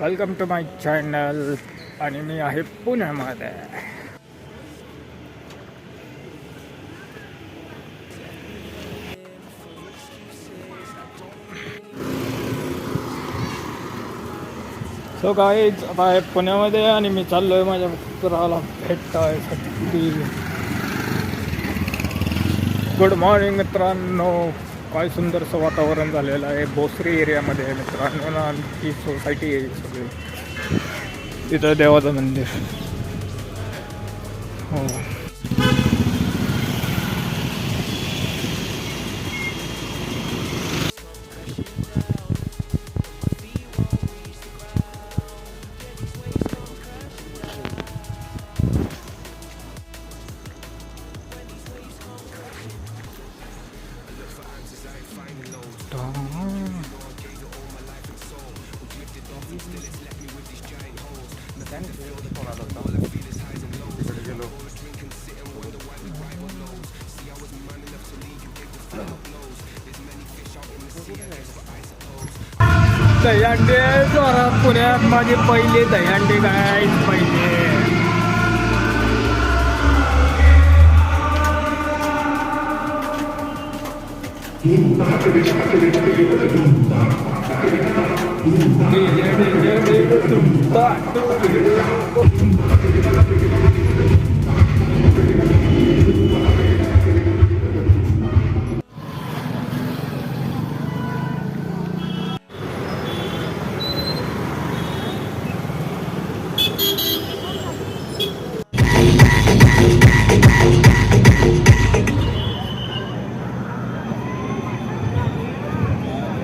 Welcome to my channel. आणि मी आहे पुण्यामध्ये. सो गाईज, आता आहे पुण्यामध्ये आणि मी चाललो आहे माझ्या मित्राला भेटायसाठी. गुड मॉर्निंग मित्रांनो. काय सुंदरसं वातावरण झालेलं आहे भोसरी एरियामध्ये आहे मित्रांनो. ना आमची सोसायटी आहे सगळी. तिथं देवाचं मंदिर. हो, दहीहंडी जोरात पुण्यात. माझी पहिली दहीहंडी काय पहिले.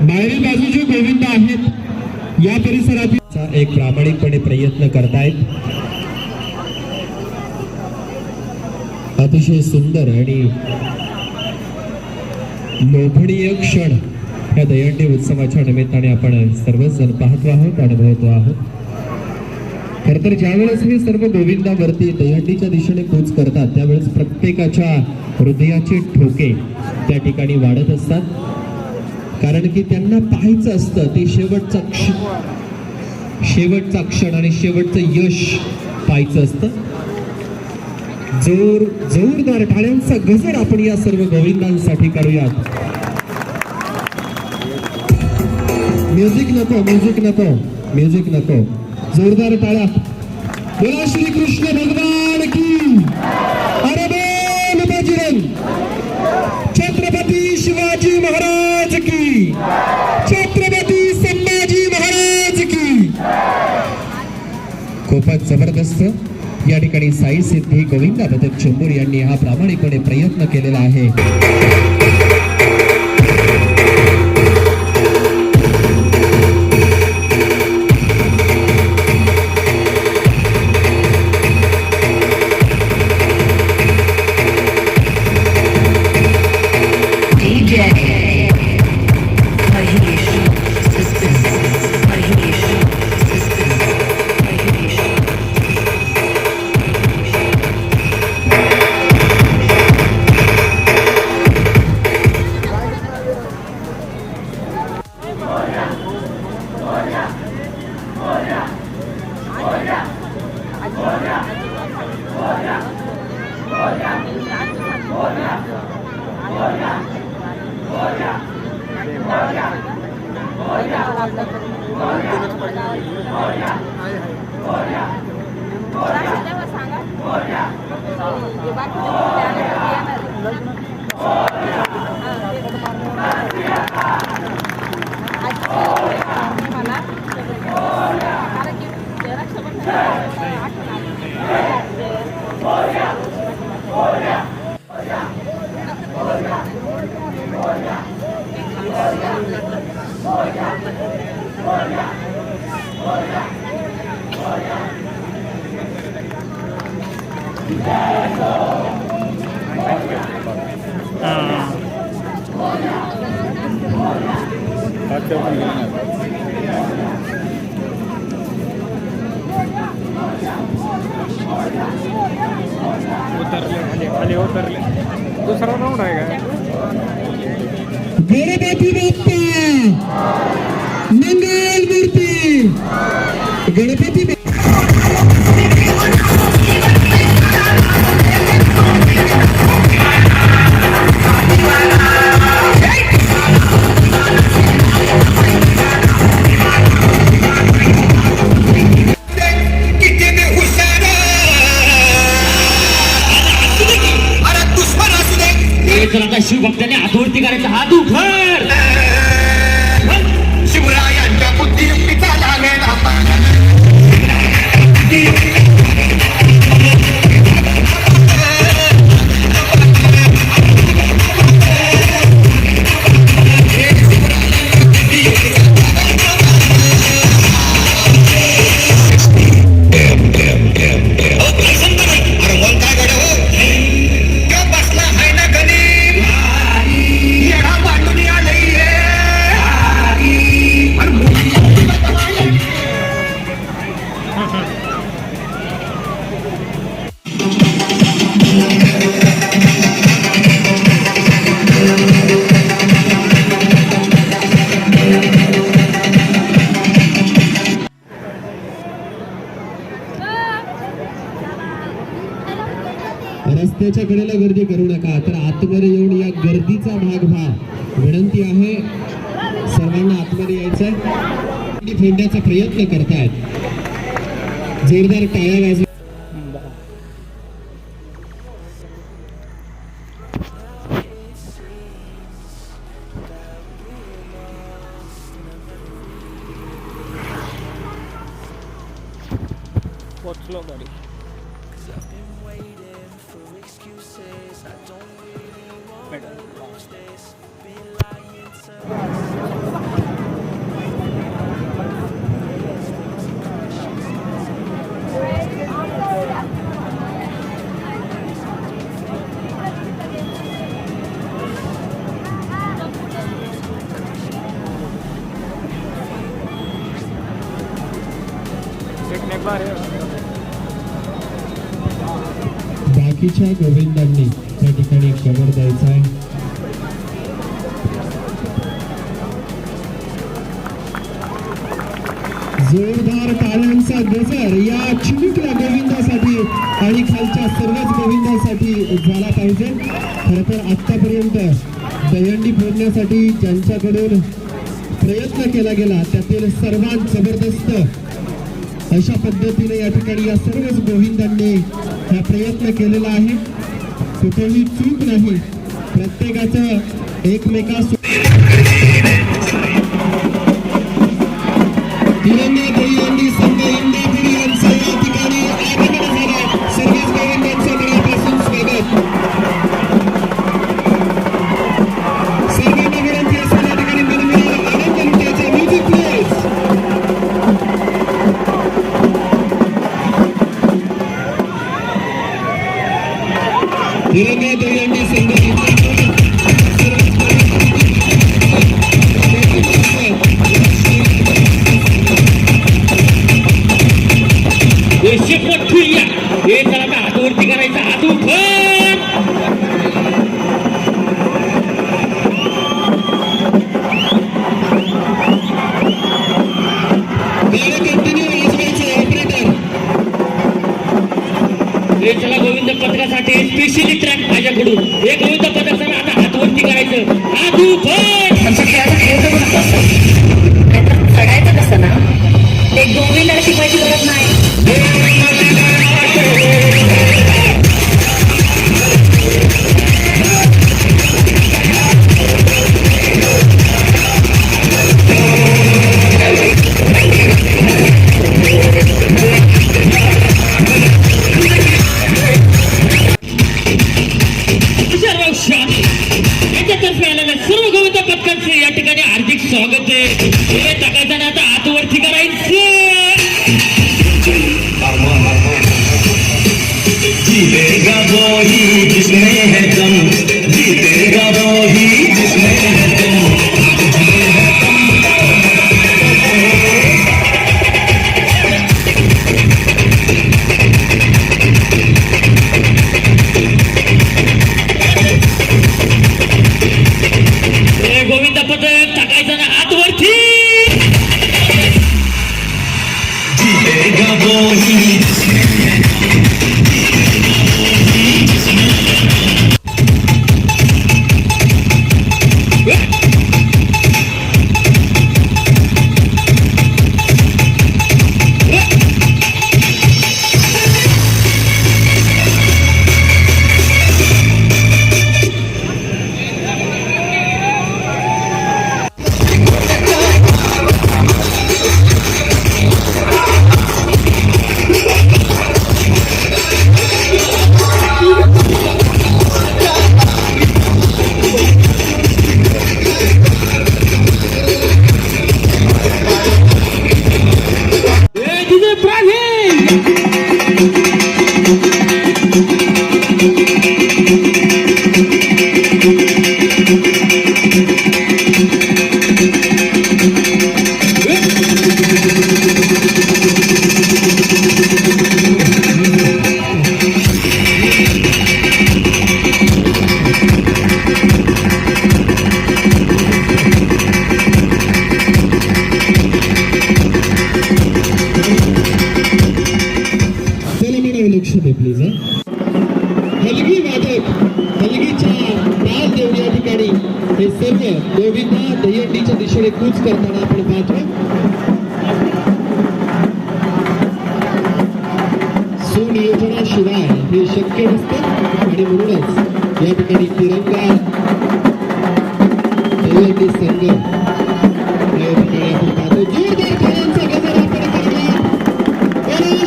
बाहेरील बाजूचे गोविंद आहेत या परिसरातील एक प्रामाणिकपणे प्रयत्न करतायत. अतिशय सुंदर आणि लोभनीय क्षण या दहीहंडी उत्सवाच्या निमित्ताने आपण सर्वच जण पाहतो आहोत, अनुभवतो आहोत. खर तर ज्यावेळेस हे सर्व गोविंदावरती दहीहंडीच्या दिशेने कूच करतात त्यावेळेस प्रत्येकाच्या हृदयाचे ठोके त्या ठिकाणी वाढत असतात. कारण की त्यांना पाहायचं असतं ते शेवटचा क्षण आणि शेवटचं यश पाहायचं असतं. जोरदार टाळ्यांचा गजर आपण या सर्व गोविंदांसाठी करूयात. म्युझिक नको. जोरदार टाळ्या. बोला श्री कृष्ण भगवान की. अरे बोल बजरंग. छत्रपती शिवाजी महाराज की. छत्रपती संभाजी महाराज की. खूपच जबरदस्त या ठिकाणी साई सिद्धी गोविंदा बदक चंबूर यांनी हा प्रामाणिकपणे प्रयत्न केलेला आहे. उतरले खाली उतरले. दुसरा राऊंड आहे का? गणपती शिवभक्ताने हातवरती करायचा हात उघड शिवरायांच्या बुद्धियुक्तीचा लागेल रस्त्याच्या कडेला गर्दी करू नका, तर आतमध्ये येऊन या गर्दीचा भाग व्हा. विनंती आहे सर्वांना आतमध्ये यायचंय. फेडण्याचा प्रयत्न करतायत. जोरदार टाळ्या वाजवा. पोचलो गाडी. बाकीच्या गोविंदांनी त्या ठिकाणी कवर द्यायचा आहे. जोरदार टाळ्यांचा गजर या चिमुकल्या गोविंदासाठी आणि खालच्या सर्वच गोविंदासाठी झाला पाहिजे. खरं तर आतापर्यंत दहीहंडी फोडण्यासाठी ज्यांच्याकडून प्रयत्न केला गेला त्यातील सर्वात जबरदस्त अशा पद्धतीने या ठिकाणी या सर्वच गोविंदांनी हा प्रयत्न केलेला आहे. कुठेही चूक नाही. प्रत्येकाचं एकमेकास तिरंगा दहीहंडी संघ इंदापूर यांचं या ठिकाणी आगमन झालं. सर्वच गोविंदांचं मनापासून स्वागत. सर्वांना विनंती असेल या ठिकाणी मनमुराद आनंद लुटायचा. Music please. तिरंगा दहीहंडी संघ हे चला आता हातवरती करायचा हात उघड. हे चला गोविंद पथकासाठी स्पेशली ट्रॅक माझ्याकडून हे गोविंद पथक आता हातवरती करायचं हात उघड. चढायचं कसं ना ते गोविंदाला शिकवायची गरज नाही. याच्यातर्फे आलेल्या सर्व गोविंद पथकांचे या ठिकाणी हार्दिक स्वागत आहे. हे टाकायचं ना आता हातवरती करायचं. लक्ष दे प्लीज. हलगी वादक हलगीच्या ताल देऊन या ठिकाणी हे सर्व गोविंदा दहीहंडीच्या दिशेने कूच करताना आपण पाहतो. सुनियोजनाशिवाय हे शक्य नसतं आणि म्हणूनच या ठिकाणी तिरंगा दहीहंडी संघ या ठिकाणी आपण पाहतो. जोरदार खेळांचा गजर आपण करणार.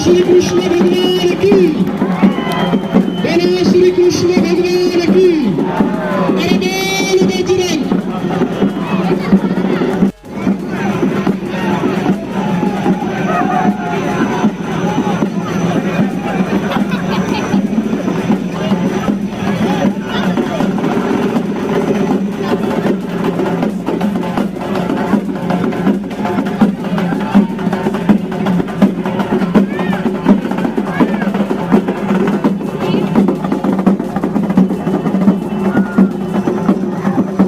श्री कृष्ण भगवान की, बोला श्री कृष्ण भगवान की. अरे बोल बजरंग.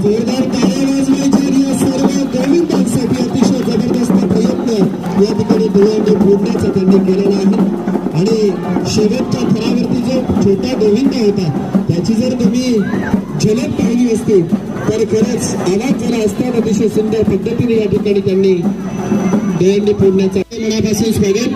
जोरदार टाळ्या वाजवायच्या आणि या सर्व गोविंदांसाठी अतिशय जबरदस्त प्रयत्न या ठिकाणी दहीहंडी फोडण्याचा त्यांनी केलेला आहे. आणि शेवटच्या थरावरती जो छोटा गोविंद होता त्याची जर तुम्ही झलक पाहिली असती तर खरंच आवाज झाला असता. अतिशय सुंदर पद्धतीने या ठिकाणी त्यांनी दहीहंडी फोडण्याचा मनापासून स्वागत.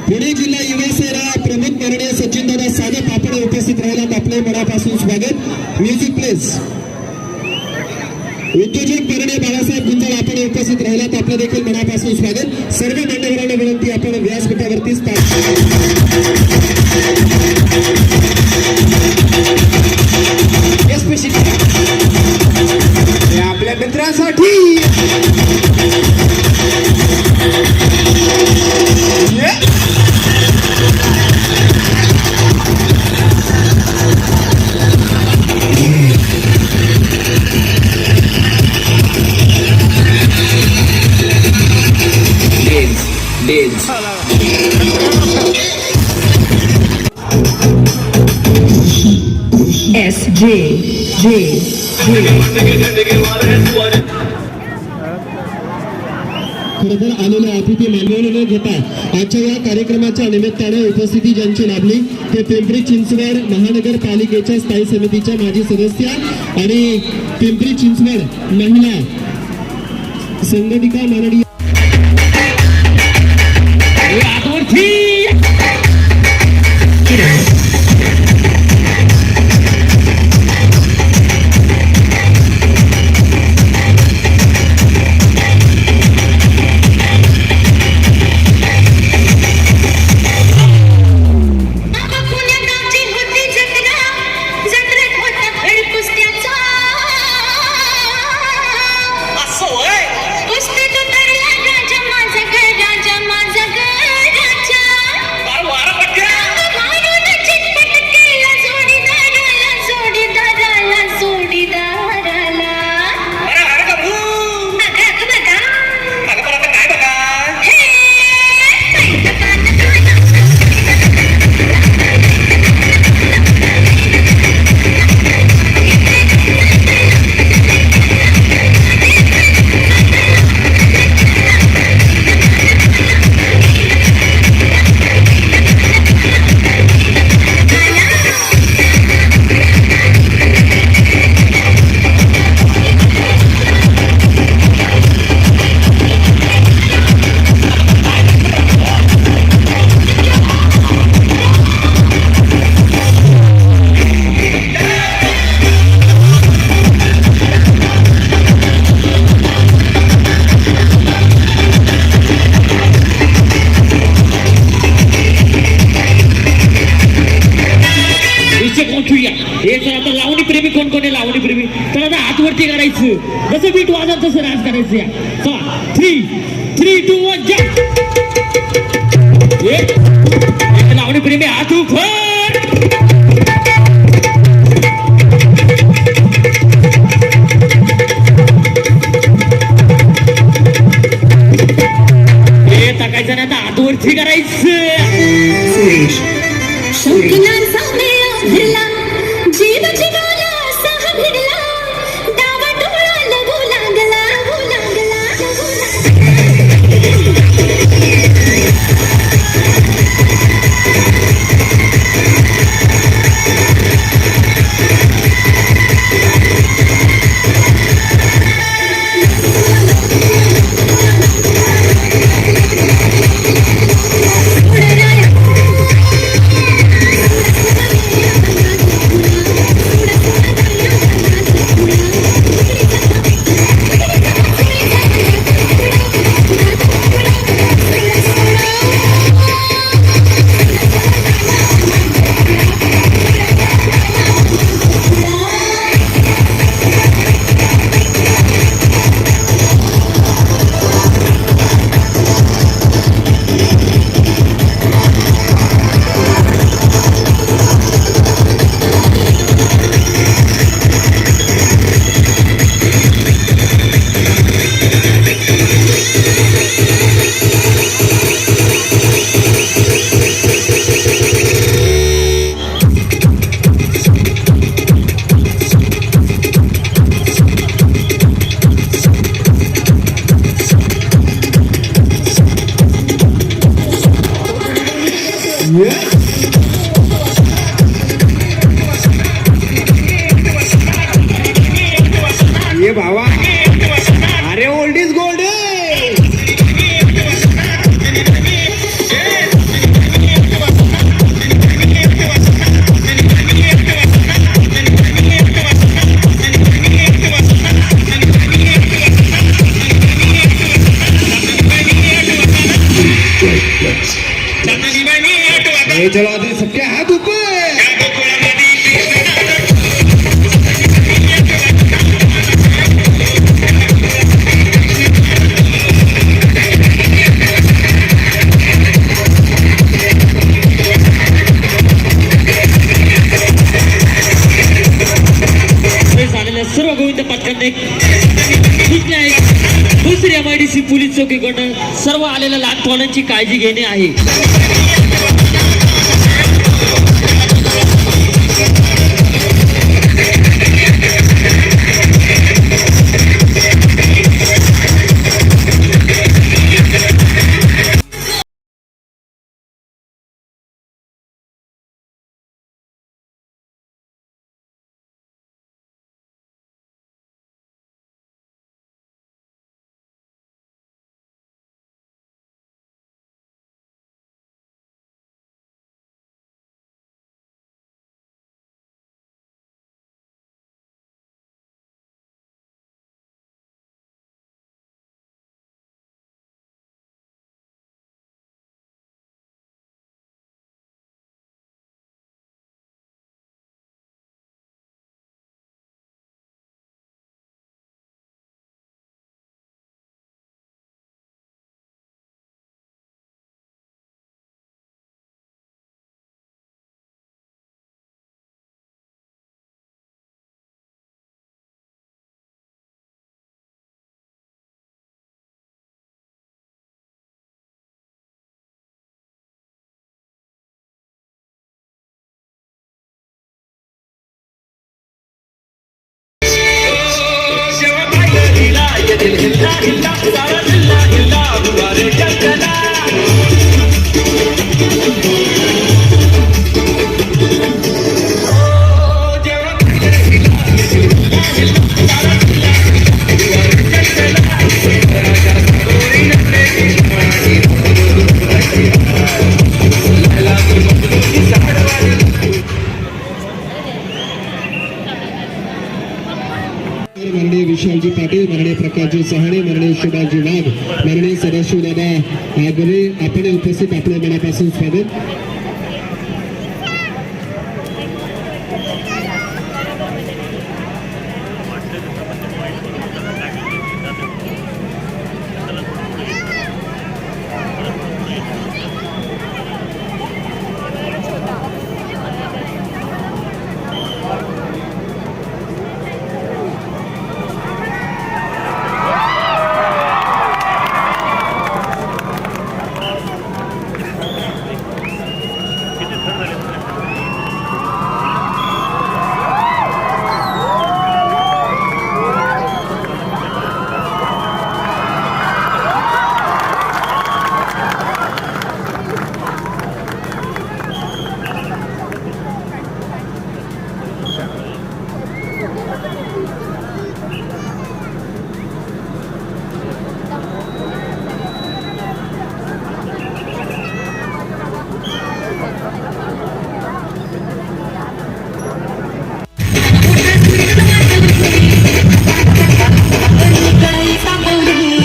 पुणे जिल्हा युवा सेना प्रमुख माननीय सचिनदादा साधे पापडे उपस्थित राहिल्यात. आपले मनापासून स्वागत. Music please. उद्योजक माननीय बाळासाहेब गुंजाळ आपण उपस्थित राहिल्यात. आपलं देखील मनापासून स्वागत. सर्व मान्यवरांना विनंती आपण व्यासपीठावरती आपल्या मित्रांसाठी SJ खरंतर आलेल्या अतिथी मान्यवर न घेता आजच्या या कार्यक्रमाच्या निमित्ताने उपस्थिती ज्यांची लाभली ते पिंपरी चिंचवड महानगरपालिकेच्या स्थायी समितीच्या माजी सदस्य आणि पिंपरी चिंचवड महिला संघटिका माननीय कुस्ती तो तरी प्रेमी. तर आता हात वरती करायचं, जसं बीट वाजत तसं डान्स करायचं. या चला 3, 2, 1 लावणी प्रेमी हात उपर. टाकायचं नाही, आता हात वरती करायचं. शौकीनांचा मेळा भरला, जीव जीवाला असा भिडला, डावा डोळा लगू लागला, लगू लागला, लगू लागला. ये भावा, अरे ओल्ड इज गोल्ड. चलो आधी सबके हाथ ऊपर. झालेल्या सर्व गोविंद पथकांनी दुसरी MIDC पोलीस चौकीकडून सर्व आलेल्या लहान पाहुण्यांची काळजी घेणे आहे. माननीय विशालजी पाटील, माननीय प्रकाशजी सहाणे, माननीय शिवाजी वाघ, माननीय सदाशिवदादा आगरे आपण उपस्थित आपल्या मनापासून स्वागत.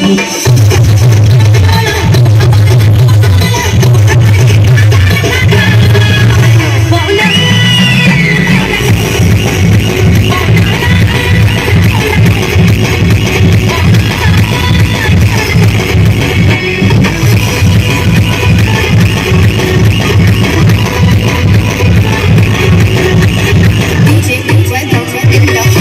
DJ Weather in the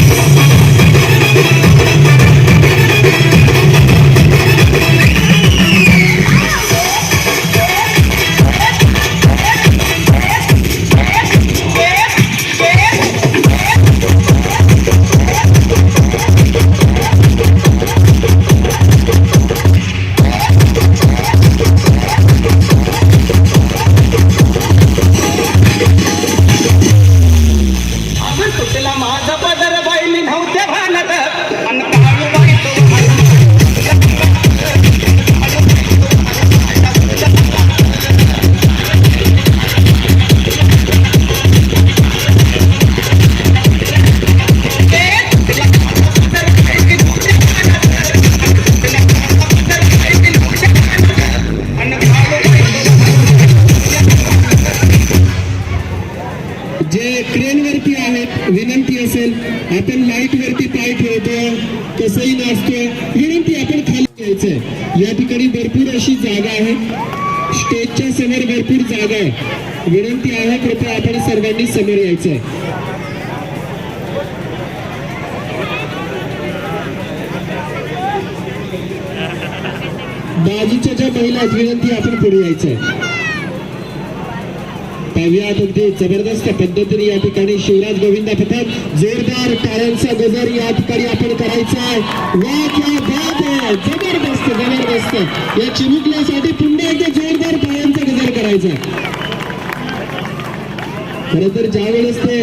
तुला माझा पदर बाईली नव्हत्या भानत अन काळूबाई तो जे क्रेन वरती आहेत विनंती असेल आपण लाईट वरती पाय ठेवतो कसंही नसतो विनंती आपण खाली यायचंय या ठिकाणी भरपूर अशी जागा आहे स्टेजच्या समोर भरपूर जागा आहे विनंती आहे कृपया आपण सर्वांनी समोर यायचंय बाजूच्या ज्या महिला आहेत विनंती आपण पुढे यायचंय पाहूयात अगदी जबरदस्त पद्धतीने या ठिकाणी शिवराज गोविंदा पथक जोरदार टाळ्यांचा गजर या ठिकाणी आपण करायचा आहे वा क्या बात आहे जबरदस्त जबरदस्त या चिमुकल्यासाठी पुन्हा एकदा जोरदार टाळ्यांचा गजर करायचा खरं तर ज्या वेळेस ते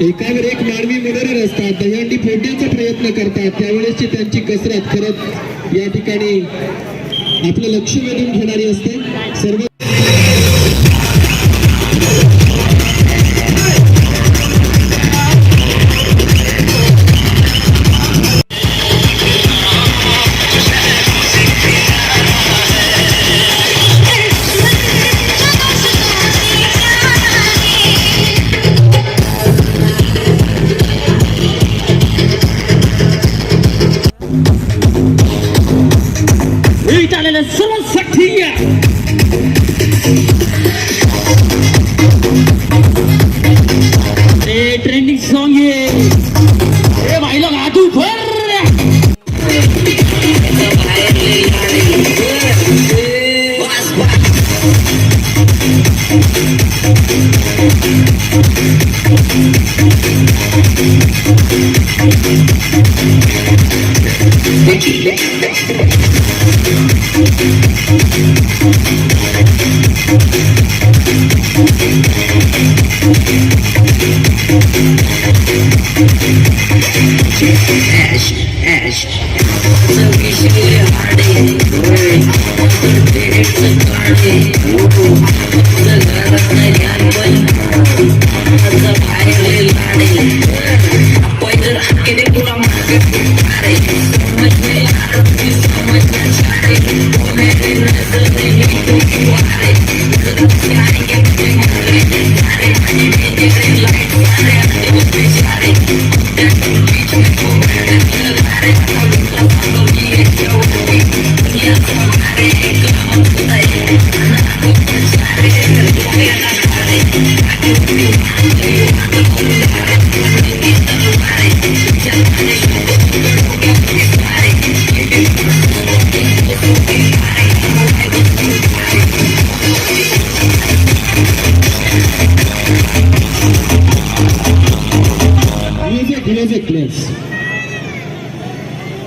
एकावर एक मानवी मनोरंजन असतात दहीहंडी फोडण्याचा प्रयत्न करतात त्यावेळेसची त्यांची कसरत खरंच या ठिकाणी आपलं लक्ष वेधून घेणारी असते सर्व ट्रेंडिंग सॉन्ग आहे भाई लोग हाथ ऊपर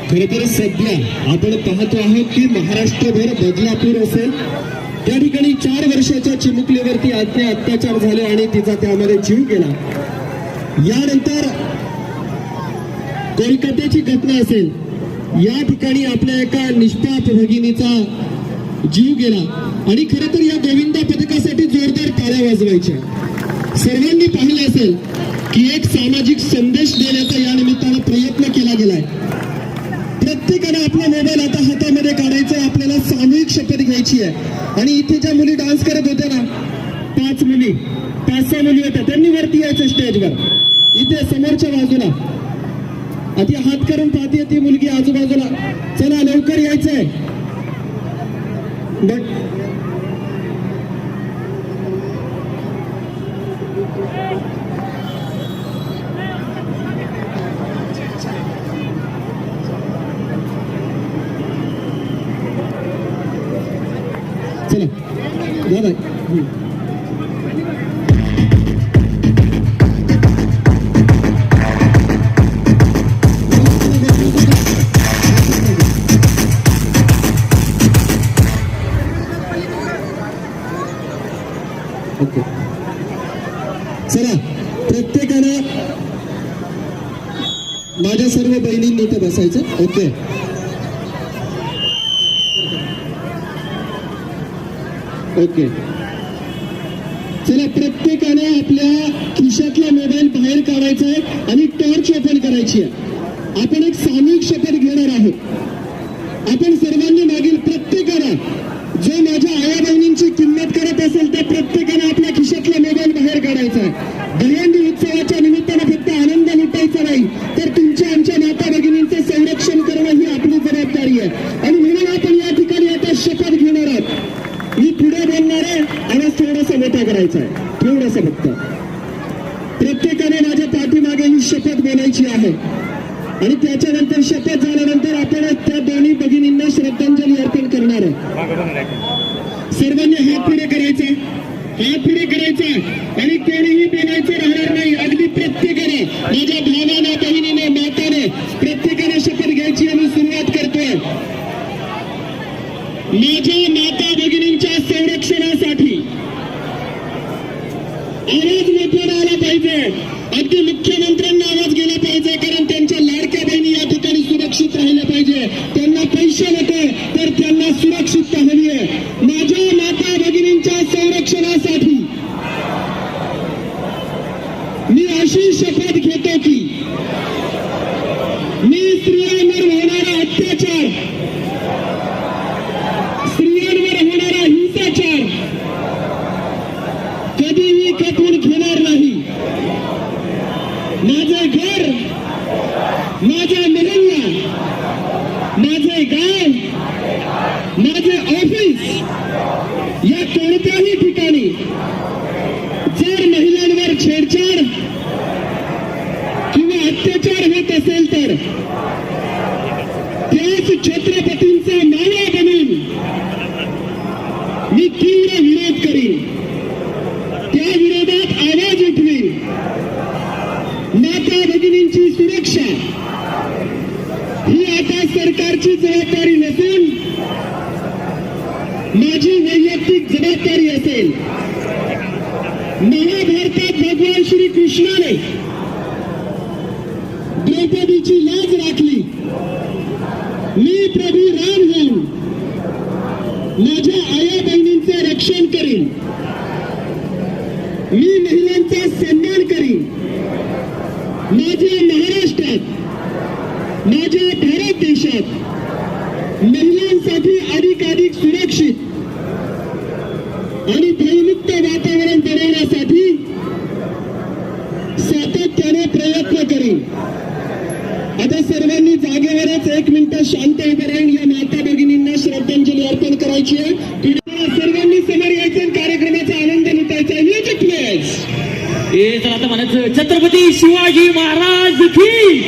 खरं तर सध्या आपण पाहतो आहोत की महाराष्ट्रभर बदलापूर असेल त्या ठिकाणी 4 वर्षाच्या चिमुकलीवरती अत्याचार झाले आणि तिचा त्यामध्ये जीव गेला यानंतर कोलकात्याची घटना असेल या ठिकाणी आपल्या एका निष्पाप भगिनीचा जीव गेला आणि खरं तर या गोविंदा पथकासाठी जोरदार टाळ्या वाजवायच्या सर्वांनी पाहिलं असेल की एक सामाजिक संदेश देण्याचा या निमित्तानं प्रयत्न केला गेलाय प्रत्येकाने आपला मोबाईल आता हातामध्ये काढायचा आहे. आपल्याला सामूहिक शपथ घ्यायची आहे. आणि इथे ज्या मुली डान्स करत होत्या ना, 5 मुली 5-6 मुली होत्या, त्यांनी वरती यायचं स्टेजवर. इथे समोरच्या बाजूला आधी हात करून पाहते ती मुलगी आजूबाजूला. चला लवकर यायचंय. चला दादा. ओके चला प्रत्येकानं माझ्या सर्व बहिणींनी इथे बसायचं. ओके ओके चला प्रत्येकाने आपल्या खिशातला मोबाईल बाहेर काढायचा आहे आणि टॉर्च ओपन करायची आहे. आपण एक सामूहिक शपथ घेणार आहोत. आपण सर्वांनी मागील प्रत्येकानं जो माझ्या आया बहिणींची किंमत करत असेल त्या प्रत्येकाने आपल्या खिशातला मोबाईल बाहेर काढायचा आहे. दहीहंडी उत्सवाच्या निमित्तानं फक्त आनंद लुटायचा नाही तर तुमच्या आमच्या माता भगिनींचं संरक्षण करणं ही आपली जबाबदारी आहे. आणि म्हणून आपण या ठिकाणी आता शपथ घेणार आहोत. मी पुढे बोलणार आहे आणि थोडासा मोठा करायचा आहे, थोडंसं फक्त. प्रत्येकाने माझ्या पाठीमागे ही शपथ बोलायची आहे. आणि त्याच्यानंतर शपथ झाल्यानंतर आपण त्या दोन्ही भगिनींना श्रद्धांजली अर्पण करणार आहे. सर्वांनी हात पुढे करायचा, हात पुढे करायचा आणि कोणीही बोलायचं राहणार नाही. अगदी प्रत्येकाने माझ्या भावाने बहिणीने माताने प्रत्येकाने शपथ घ्यायची. आम्ही सुरुवात करतोय. माझ्या माता भगिनींच्या संरक्षणासाठी आवाज मोठा आला पाहिजे. अगदी मुख्यमंत्र्यांना आवाज गेला पाहिजे कारण त्यांच्या लाडक्या बहिणी या ठिकाणी सुरक्षित राहिल्या पाहिजे. त्यांना पैसे नको तर त्यांना सुरक्षितता हवी आहे. माझ्या माता भगिनींच्या संरक्षणासाठी मी अशी शपथ घेतो की मी स्त्रियांवर होणारा अत्याचार, स्त्रियांवर होणारा हिंसाचार कधीही खपवून घेणार नाही. माझे घर, माझा मोहल्ला, माझे गाव, माझे ऑफिस या कोणत्याही ठिकाणी जर महिलांवर छेडछाड किंवा अत्याचार होत असेल तर त्याच छत्रपतींचा मावळा बनून मी तीव्र विरोध करीन. त्या विरोधात आवाज उठवीन. माता भगिनींची सुरक्षा ही आता सरकारची जबाबदारी नसून माझी वैयक्तिक जबाबदारी असेल. महाभारतात भगवान श्री कृष्णाने द्रौपदीची लाज राखली. मी प्रभू राम होऊन माझ्या आया बहिणींचे रक्षण करीन. मी महिलांचा सन्मान करीन. माझ्या महाराष्ट्रात, माझ्या भारत देशात महिलांसाठी अधिकाधिक सुरक्षित आणि भयमुक्त वातावरण बनवण्यासाठी सातत्याने प्रयत्न करीन. आता सर्वांनी जागेवरच 1 मिनिट शांत उभे राहून या माता भगिनींना श्रद्धांजली अर्पण करायची आहे. सर्वांनी समोर यायचं आणि कार्यक्रमाचा आनंद लुटायचा. Music please. तर आता म्हणायचं छत्रपती शिवाजी महाराज की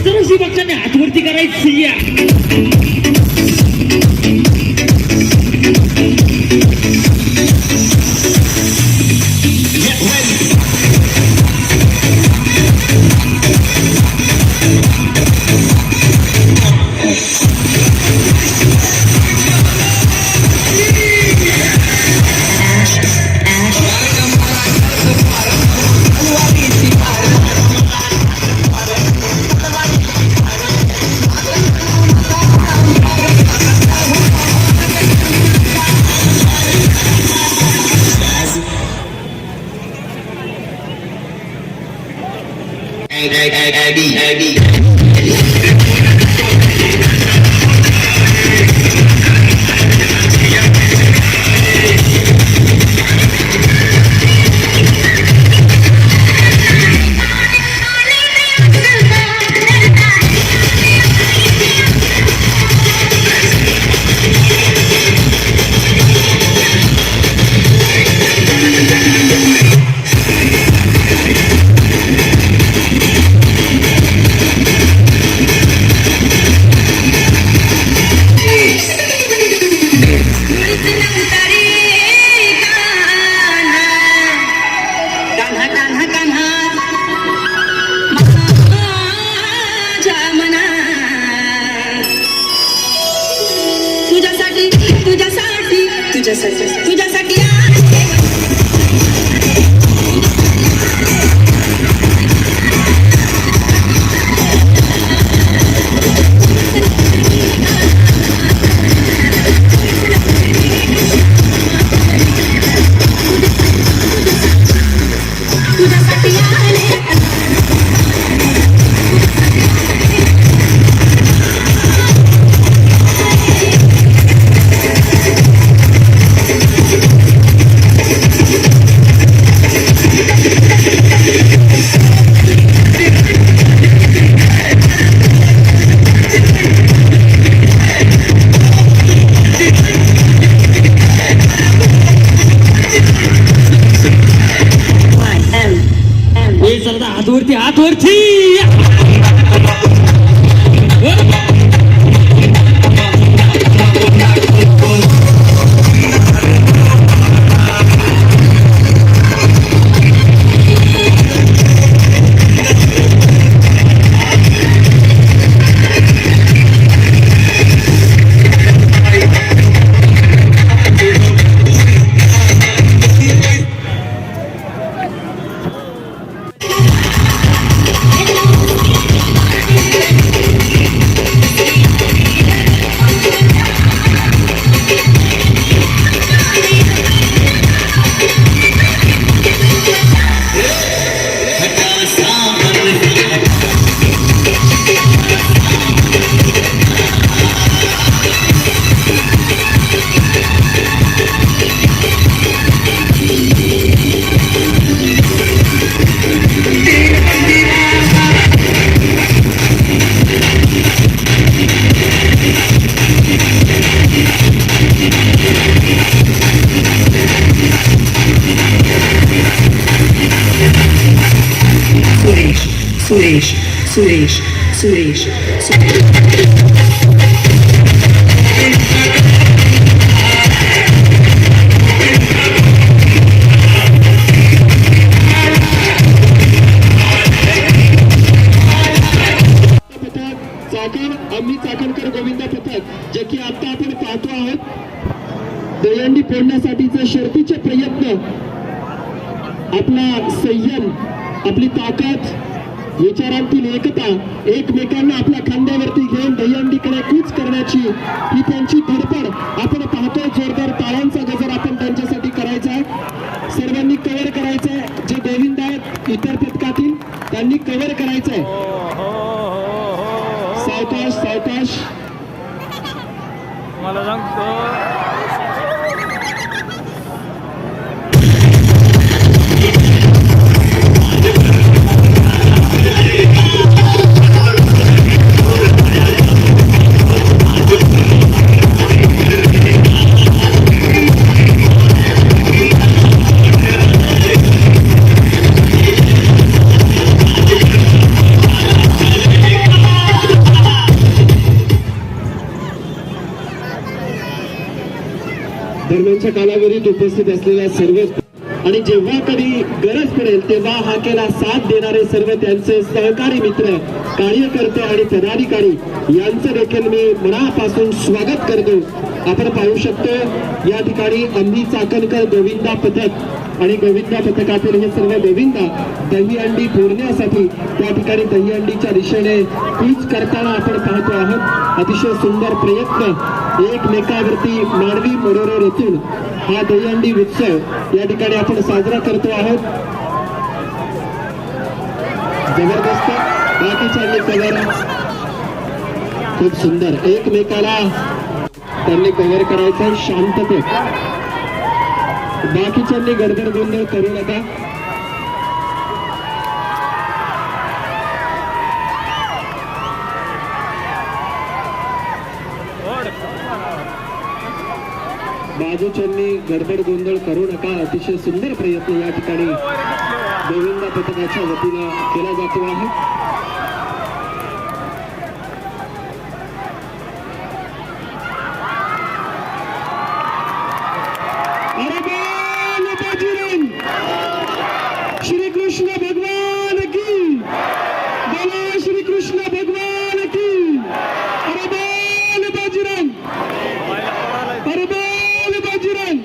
सर्व पक्षांनी हातवरती करायची. तुझ्यासाठी हे चला हातवरती हातवरती सुरेश आम्ही चाकणकर गोविंदा पथक जे की आता आपण पाहतो आहोत दहीहंडी फोडण्यासाठीचे शर्तीचे प्रयत्न, आपला संयम, आपली ताकद, विचारांतील एकता, एकमेकांना आपल्या खांद्यावरती घेऊन दहीहंडीकडे कूच करण्याची ही त्यांची धडपड आपण पाहतोय. जोरदार टाळ्यांचा गजर आपण त्यांच्यासाठी करायचा आहे. सर्वांनी कव्हर करायचंय. जे गोविंद आहेत इतर पथकातील त्यांनी कव्हर करायचंय. सावकाश सावकाश. मला सांगतो दरम्यानच्या कालावधीत उपस्थित असलेल्या सर्व आणि जेव्हा कधी गरज पडेल तेव्हा हाकेला साथ देणारे सर्व त्यांचे सहकारी मित्र, कार्यकर्ते आणि पदाधिकारी यांचं देखील मी मनापासून स्वागत करतो. आपण पाहू शकतो या ठिकाणी आम्ही चाकणकर गोविंदा पथक आणि गोविंदा पथकातील हे सर्व गोविंदा दहीहंडी फोडण्यासाठी त्या ठिकाणी दहीहंडीच्या दिशेने कूच करताना आपण पाहतो आहोत. अतिशय सुंदर प्रयत्न, एकमेकावरती मानवी मनोरे रचून हा दहीहंडी उत्सव या ठिकाणी आपण साजरा करतो आहोत. जबरदस्त बाकीच्यांनी कव्हर खूप सुंदर एकमेकाला त्यांनी कव्हर करायचं शांततेत बाकीच्यांनी गडबड गोंधळ करू नका बाजूच्यांनी गडबड गोंधळ करू नका अतिशय सुंदर प्रयत्न या ठिकाणी गोविंदा पथकाच्या वतीनं केला जातो आहे श्री कृष्ण भगवान की बोलो श्री कृष्ण भगवान की अरे बोल बाजीराव अरे बोल बाजीराव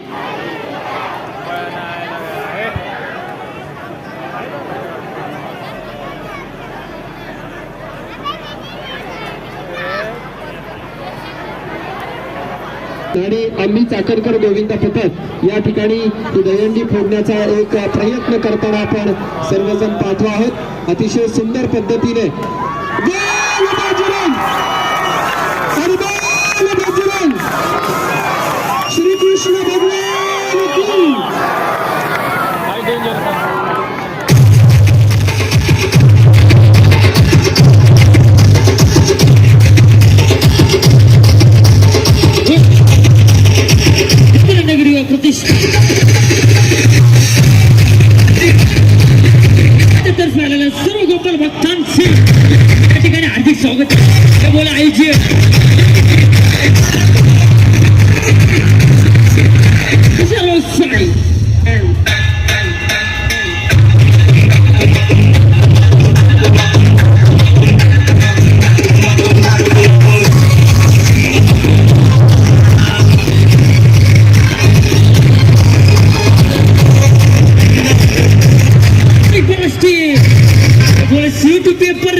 आणि आम्ही चाकणकर गोविंद पथक या ठिकाणी ही दहीहंडी फोडण्याचा एक प्रयत्न करताना आपण सर्वजण पाहतो आहोत अतिशय सुंदर पद्धतीने बोल बाजीराव! अरे बोल बाजीराव! श्री कृष्ण भगवान की नगरी प्रतिष्ठा तर्फे आलेल्या सर्व गोपाल भक्तांचे या ठिकाणी हार्दिक स्वागत आहे बोला आईजी सर्व साई to paper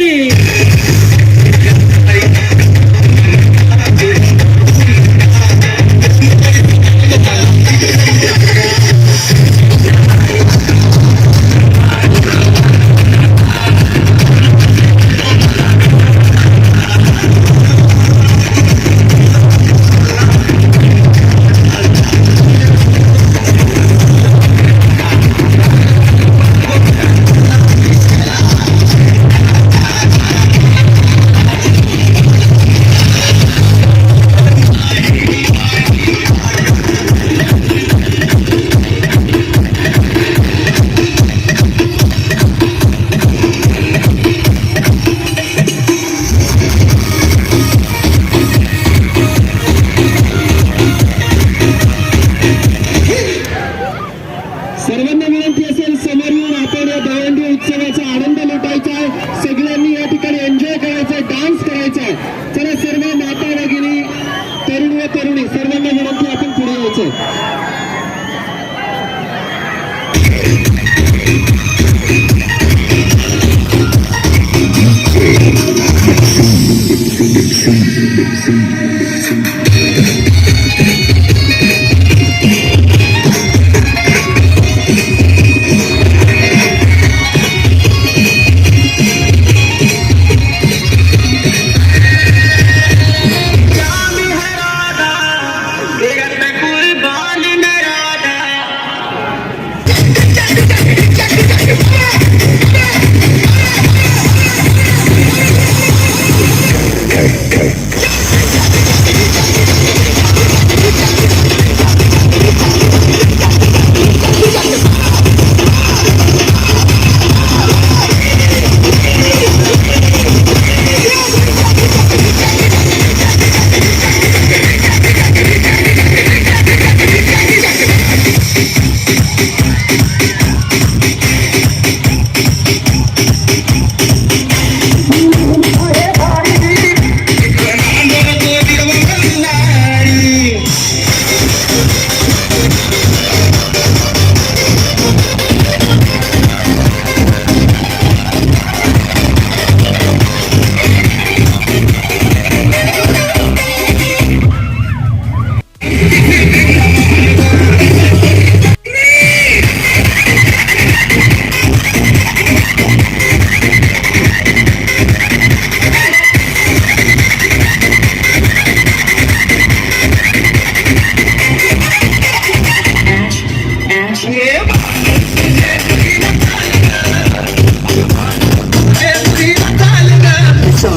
कुर्बानी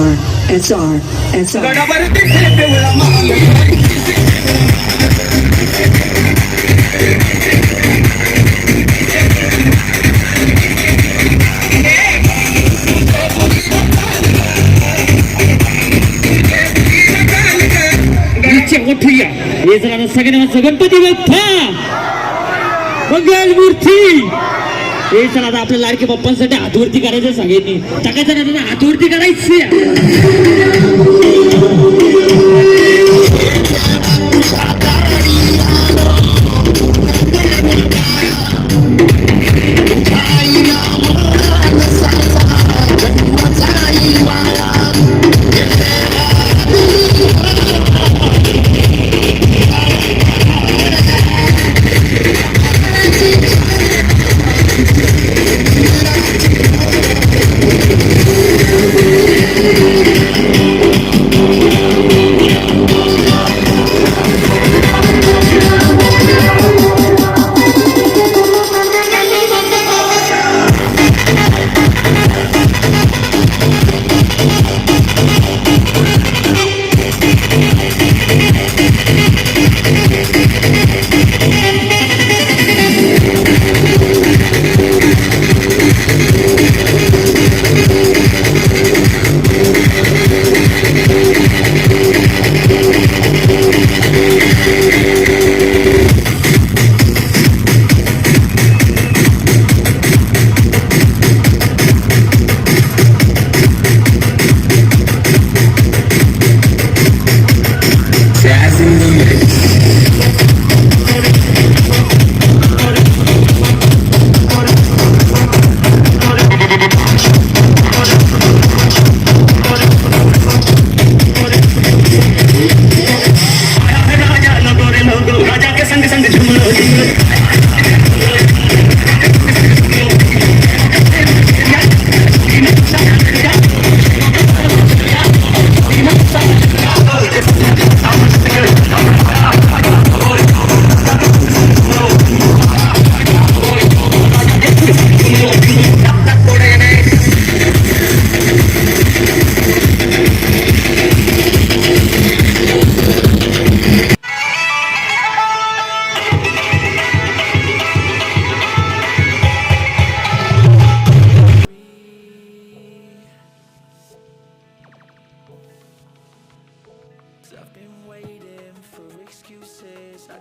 SR. गडावर तिथे पिवळा माल उठूया हे जरा सगळ्यांना गणपती बाप्पा मंगल मूर्ती हे चला आता आपल्या लाडके बाप्पांसाठी हातवरती करायचं सांगितली टाकायचं ना हातवरती